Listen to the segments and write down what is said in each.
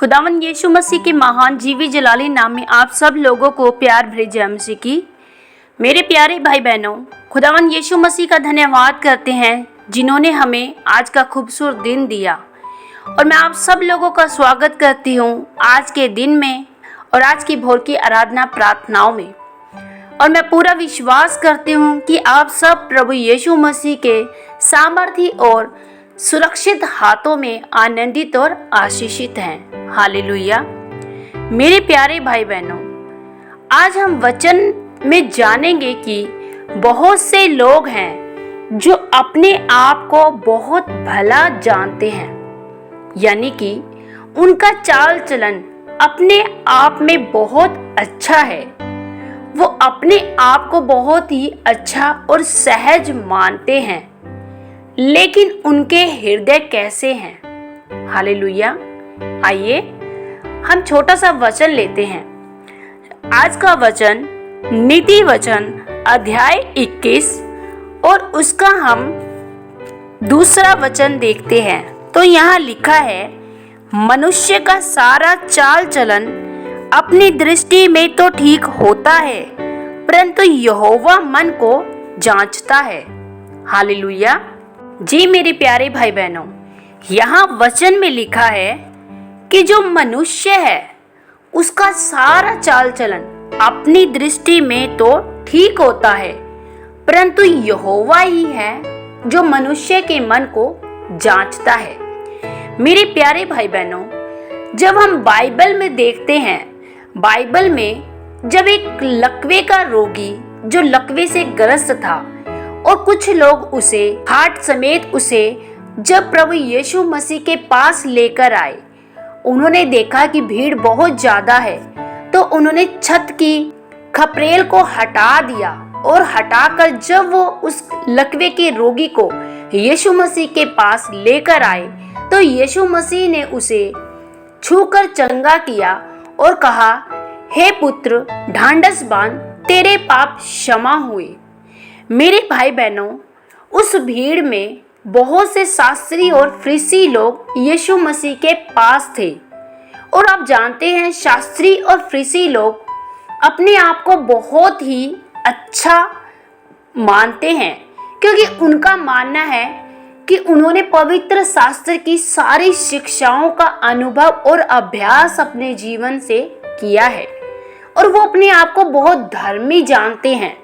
खुदावन यीशु मसीह के महान जीवी जलाली नाम में आप सब लोगों को प्यार भरी जय मसीह की। मेरे प्यारे भाई बहनों, खुदावन यीशु मसीह का धन्यवाद करते हैं जिन्होंने हमें आज का खूबसूरत दिन दिया। और मैं आप सब लोगों का स्वागत करती हूँ आज के दिन में और आज की भोर की आराधना प्रार्थनाओं में। और मैं पूरा विश्वास करती हूँ कि आप सब प्रभु यीशु मसीह के सामर्थी और सुरक्षित हाथों में आनंदित और आशीषित हैं। हालेलुया। मेरे प्यारे भाई बहनों, आज हम वचन में जानेंगे कि बहुत से लोग हैं जो अपने आप को बहुत भला जानते हैं, यानी कि उनका चाल चलन अपने आप में बहुत अच्छा है। वो अपने आप को बहुत ही अच्छा और सहज मानते हैं, लेकिन उनके हृदय कैसे हैं? हालेलुया। आइए हम छोटा सा वचन लेते हैं। आज का वचन नीति वचन अध्याय 21 और उसका हम दूसरा वचन देखते हैं। तो यहाँ लिखा है, मनुष्य का सारा चाल चलन अपनी दृष्टि में तो ठीक होता है, परंतु यहोवा मन को जांचता है। हालेलुया। जी मेरे प्यारे भाई बहनों, यहाँ वचन में लिखा है कि जो मनुष्य है उसका सारा चाल चलन अपनी दृष्टि में तो ठीक होता है, परंतु यहोवा ही है जो मनुष्य के मन को जांचता है। मेरे प्यारे भाई बहनों, जब हम बाइबल में देखते हैं, बाइबल में जब एक लकवे का रोगी जो लकवे से ग्रस्त था और कुछ लोग उसे हार्ट समेत उसे जब प्रभु यीशु मसीह के पास लेकर आए, उन्होंने देखा कि भीड़ बहुत ज्यादा है, तो उन्होंने छत की खपरेल को हटा दिया और हटाकर जब वो उस लकवे के रोगी को यीशु मसीह के पास लेकर आए, तो यीशु मसीह ने उसे छूकर चंगा किया और कहा, हे पुत्र, ढांढस बांध, तेरे पाप क्षमा हुए। मेरे भाई बहनों, उस भीड़ में बहुत से शास्त्री और फरीसी लोग यीशु मसीह के पास थे। और आप जानते हैं, शास्त्री और फरीसी लोग अपने आप को बहुत ही अच्छा मानते हैं, क्योंकि उनका मानना है कि उन्होंने पवित्र शास्त्र की सारी शिक्षाओं का अनुभव और अभ्यास अपने जीवन से किया है और वो अपने आप को बहुत धर्मी जानते हैं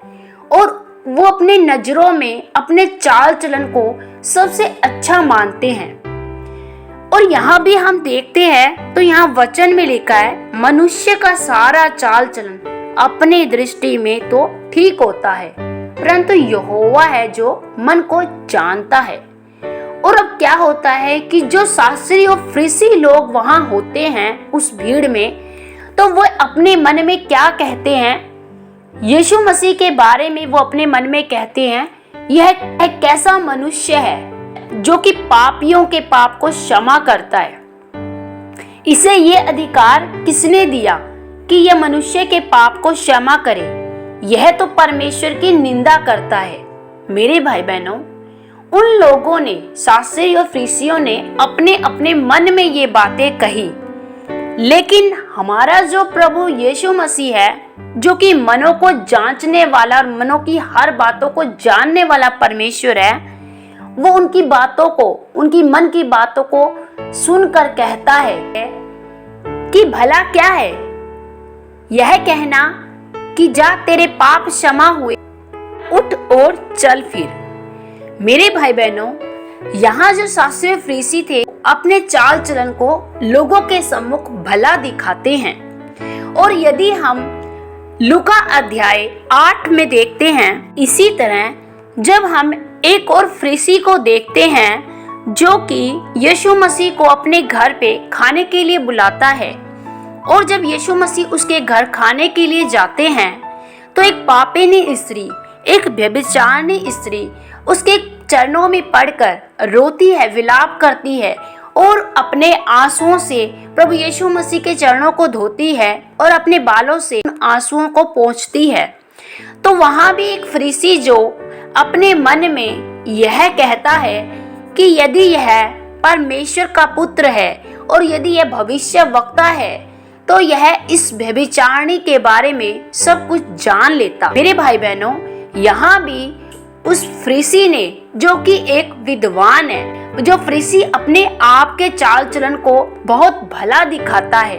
और वो अपने नजरों में अपने चाल चलन को सबसे अच्छा मानते हैं। और यहाँ भी हम देखते हैं, तो यहाँ वचन में लिखा है, मनुष्य का सारा चाल चलन अपने दृष्टि में तो ठीक होता है, परंतु यहोवा है जो मन को जानता है। और अब क्या होता है कि जो शास्त्री और फरीसी लोग वहां होते हैं उस भीड़ में, तो वो अपने मन में क्या कहते हैं यीशु मसीह के बारे में? वो अपने मन में कहते हैं, यह एक कैसा मनुष्य है जो कि पापियों के पाप को क्षमा करता है। इसे ये अधिकार किसने दिया कि यह मनुष्य के पाप को क्षमा करे? यह तो परमेश्वर की निंदा करता है। मेरे भाई बहनों, उन लोगों ने, शास्त्री और फरीसियों ने अपने अपने मन में ये बातें कही, लेकिन हमारा जो प्रभु यीशु मसीह है, जो कि मनों को जांचने वाला और मनों की हर बातों को जानने वाला परमेश्वर है, वो उनकी बातों को, उनकी मन की बातों को सुनकर कहता है कि भला क्या है यह कहना कि जा, तेरे पाप क्षमा हुए, उठ और चल फिर। मेरे भाई बहनों, यहाँ जो शास्त्री फरीसी थे अपने चाल चलन को लोगों के सम्मुख भला दिखाते हैं। और यदि हम लूका अध्याय 8 में देखते हैं, इसी तरह जब हम एक और फरीसी को देखते हैं जो कि यीशु मसीह को अपने घर पे खाने के लिए बुलाता है, और जब यीशु मसीह उसके घर खाने के लिए जाते हैं, तो एक पापिनी स्त्री, एक व्यभिचारिणी स्त्री उसके चरणों में पड़कर रोती है, विलाप करती है और अपने आंसुओं से प्रभु यीशु मसीह के चरणों को धोती है और अपने बालों से आंसुओं को पोंछती है। तो वहां भी एक फरीसी जो अपने मन में यह कहता है कि यदि यह परमेश्वर का पुत्र है और यदि यह भविष्य वक्ता है तो यह इस व्यभिचारिणी के बारे में सब कुछ जान लेता। मेरे भाई बहनों, यहाँ भी उस फरीसी ने, जो कि एक विद्वान है, जो फरीसी अपने आप के चाल चलन को बहुत भला दिखाता है,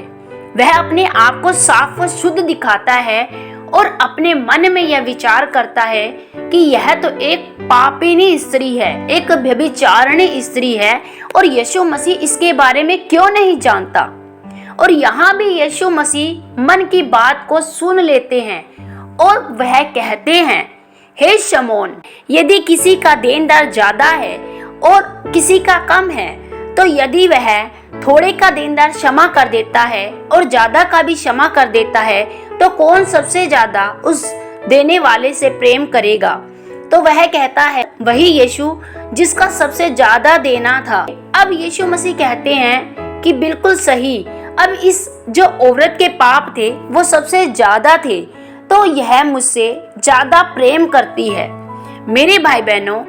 वह अपने आप को साफ व शुद्ध दिखाता है और अपने मन में यह विचार करता है कि यह तो एक पापिनी स्त्री है, एक व्यभिचारिणी स्त्री है, और यीशु मसीह इसके बारे में क्यों नहीं जानता। और यहाँ भी यीशु मसीह मन की बात को सुन लेते हैं और वह कहते हैं, हे शमौन, यदि किसी का देनदार ज्यादा है और किसी का कम है, तो यदि वह थोड़े का देनदार क्षमा कर देता है और ज्यादा का भी क्षमा कर देता है, तो कौन सबसे ज्यादा उस देने वाले से प्रेम करेगा। तो वह कहता है, वही यीशु जिसका सबसे ज्यादा देना था। अब यीशु मसीह कहते हैं कि बिल्कुल सही, अब इस जो औरत के पाप थे वो सबसे ज्यादा थे, तो यह मुझसे ज्यादा प्रेम करती है। मेरे भाई बहनों,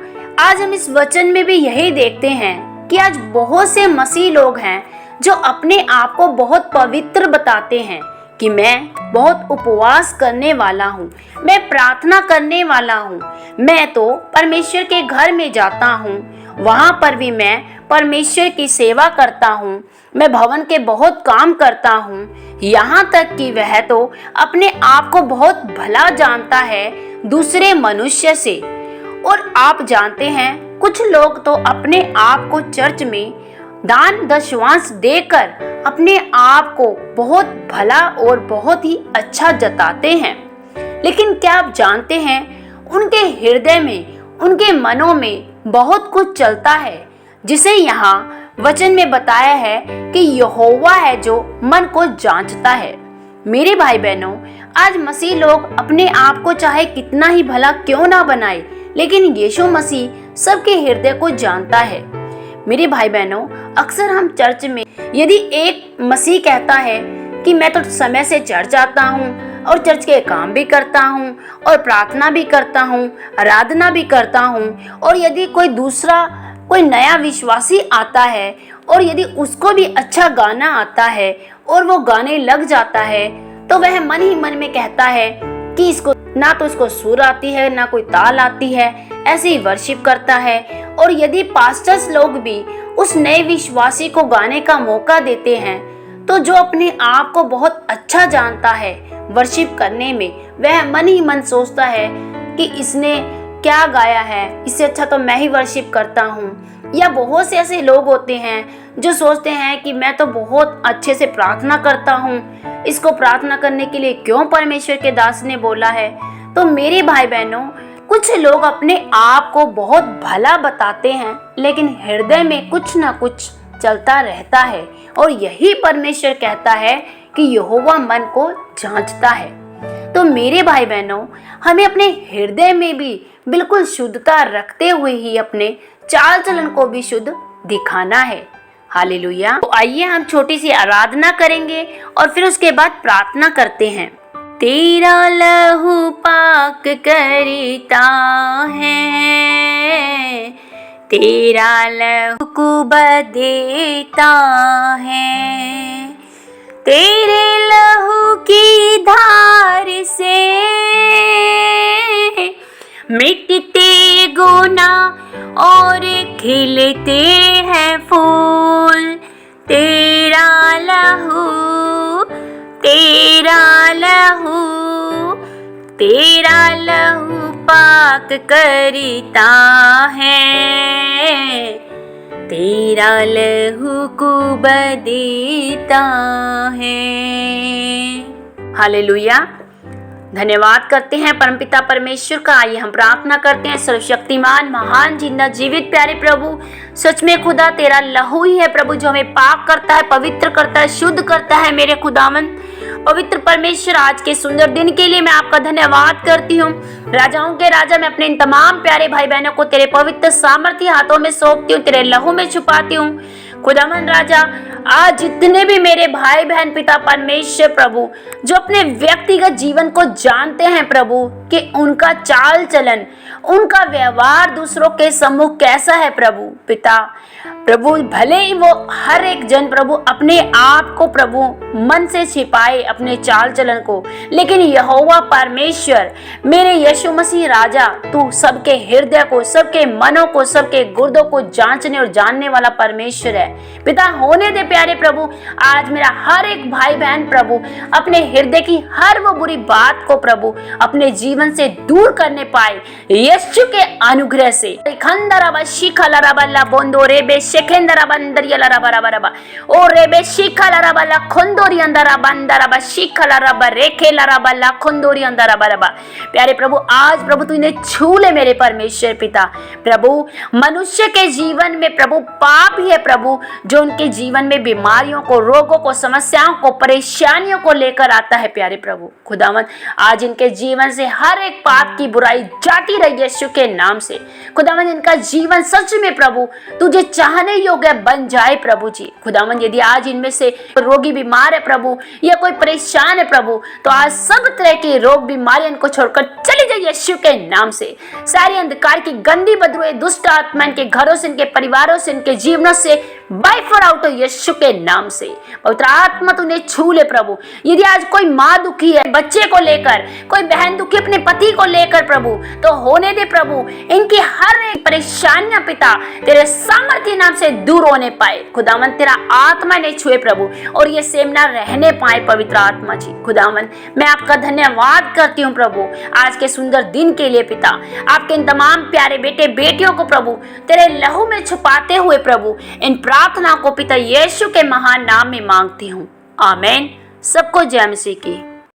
आज हम इस वचन में भी यही देखते हैं कि आज बहुत से मसीह लोग हैं जो अपने आप को बहुत पवित्र बताते हैं कि मैं बहुत उपवास करने वाला हूँ, मैं प्रार्थना करने वाला हूँ, मैं तो परमेश्वर के घर में जाता हूँ, वहाँ पर भी मैं परमेश्वर की सेवा करता हूँ, मैं भवन के बहुत काम करता हूँ। यहाँ तक कि वह तो अपने आप को बहुत भला जानता है दूसरे मनुष्य से। और आप जानते हैं, कुछ लोग तो अपने आप को चर्च में दान दशवांश देकर अपने आप को बहुत भला और बहुत ही अच्छा जताते हैं। लेकिन क्या आप जानते हैं, उनके हृदय में, उनके मनों में बहुत कुछ चलता है, जिसे यहाँ वचन में बताया है कि यहोवा है जो मन को जांचता है। मेरे भाई बहनों, आज मसीह लोग अपने आप को चाहे कितना ही भला क्यों ना बनाए, लेकिन यीशु मसीह सबके हृदय को जानता है। मेरे भाई बहनों, अक्सर हम चर्च में, यदि एक मसीह कहता है कि मैं तो समय से चर्च आता हूँ और चर्च के काम भी करता हूँ और प्रार्थना भी करता हूँ, आराधना भी करता हूँ, और यदि कोई नया विश्वासी आता है और यदि उसको भी अच्छा गाना आता है और वो गाने लग जाता है, तो वह मन ही मन में कहता है कि इसको ना तो इसको सुर आती है, ना कोई ताल आती है, ऐसे ही वर्शिप करता है। और यदि पास्टर्स लोग भी उस नए विश्वासी को गाने का मौका देते हैं, तो जो अपने आप को बहुत अच्छा जानता है वर्शिप करने में, वह मन ही मन सोचता है कि इसने क्या गाया है, इससे अच्छा तो मैं ही वर्शिप करता हूँ। या बहुत से ऐसे लोग होते हैं जो सोचते हैं कि मैं तो बहुत अच्छे से प्रार्थना करता हूँ, इसको प्रार्थना करने के लिए क्यों परमेश्वर के दास ने बोला है। तो मेरे भाई बहनों, कुछ लोग अपने आप को बहुत भला बताते हैं, लेकिन हृदय में कुछ ना कुछ चलता रहता है, और यही परमेश्वर कहता है कि यहोवा मन को जांचता है। तो मेरे भाई बहनों, हमें अपने हृदय में भी बिल्कुल शुद्धता रखते हुए ही अपने चाल चलन को भी शुद्ध दिखाना है। हालेलुया। तो आइए हम छोटी सी आराधना करेंगे और फिर उसके बाद प्रार्थना करते हैं। तेरा लहू पाक करता है, तेरा लहू को बदेता है, तेरे लहू की धार से मिटते गुनाह और खिलते हैं फूल। तेरा लहू, तेरा लहू, तेरा लहू पाक करता है, तेरा लहू को बदेता है। हालेलुया। धन्यवाद करते हैं परमपिता परमेश्वर का। आइए हम प्रार्थना करते हैं। सर्वशक्तिमान, महान, जिंदा, जीवित प्यारे प्रभु, सच में खुदा तेरा लहू ही है प्रभु, जो हमें पाक करता है, पवित्र करता है, शुद्ध करता है। मेरे खुदावंद पवित्र परमेश्वर, आज के सुंदर दिन के लिए मैं आपका धन्यवाद करती हूँ। राजाओं के राजा, मैं अपने इन तमाम प्यारे भाई बहनों को तेरे पवित्र सामर्थ्य हाथों में सौंपती हूँ, तेरे लहू में छुपाती हूँ। खुदावंद राजा, आज जितने भी मेरे भाई बहन पिता परमेश्वर प्रभु, जो अपने व्यक्तिगत जीवन को जानते हैं प्रभु कि उनका चाल चलन उनका व्यवहार दूसरों के सम्मुख कैसा है प्रभु पिता। प्रभु भले ही वो हर एक जन प्रभु अपने आप को प्रभु मन से छिपाए अपने चाल चलन को, लेकिन यहोवा परमेश्वर मेरे यीशु मसीह राजा, तू सबके हृदय को, सबके मनों को, सबके गुर्दों को जांचने और जानने वाला परमेश्वर है पिता। होने दे प्यारे प्रभु, आज मेरा हर एक भाई बहन प्रभु अपने हृदय की हर वो बुरी बात को प्रभु अपने जीवन से दूर करने पाए यीशु के अनुग्रह से। ओ रेबे शिखलरबला खुंदोरी अंदरा बंदरबा शिखलरबा रेखेलरबला खुंदोरी अंदरा बरबा। प्यारे प्रभु, आज प्रभु तू इन्हें छू ले मेरे परमेश्वर पिता। प्रभु मनुष्य के जीवन में प्रभु पाप ही है प्रभु जो उनके जीवन में बीमारियों को, रोगों को, समस्याओं को, परेशानियों को लेकर आता है प्यारे प्रभु। खुदावन आज इनके जीवन से हर एक पाप की बुराई जाती रही यीशु के नाम से। खुदावन इनका जीवन सच में प्रभु तुझे चाहने योग्य बन जाए प्रभु जी। खुदावन यदि आज इनमें से रोगी बीमार है प्रभु या कोई परेशान है प्रभु, तो आज सब तरह की रोग बीमारी इनको छोड़कर चली जाए यीशु के नाम से। सारी अंधकार की गंदी बदबू दुष्ट आत्मा इनके घरों से, इनके परिवारों से, इनके जीवनों से बाय फॉर आउट हो यीशु के नाम से। पवित्र आत्मा तूने छू ले प्रभु। यदि आज कोई माँ दुखी है बच्चे को लेकर, कोई बहन दुखी अपने पति को लेकर प्रभु, तो होने दे प्रभु इनकी हर एक परेशानियां पिता तेरे सामर्थ्य नाम से दूर होने पाए। खुदावन तेरा आत्मा ने छुए प्रभु और ये सेमना रहने पाए पवित्र आत्मा जी। खुदावन मैं आपका धन्यवाद करती हूँ प्रभु आज के सुंदर दिन के लिए पिता। आपके इन तमाम प्यारे बेटे बेटियों को प्रभु तेरे लहू में छुपाते हुए प्रभु इन प्रार्थना को पिता यीशु के महान नाम में मांगती हूँ, आमीन। सबको जय मसीह की।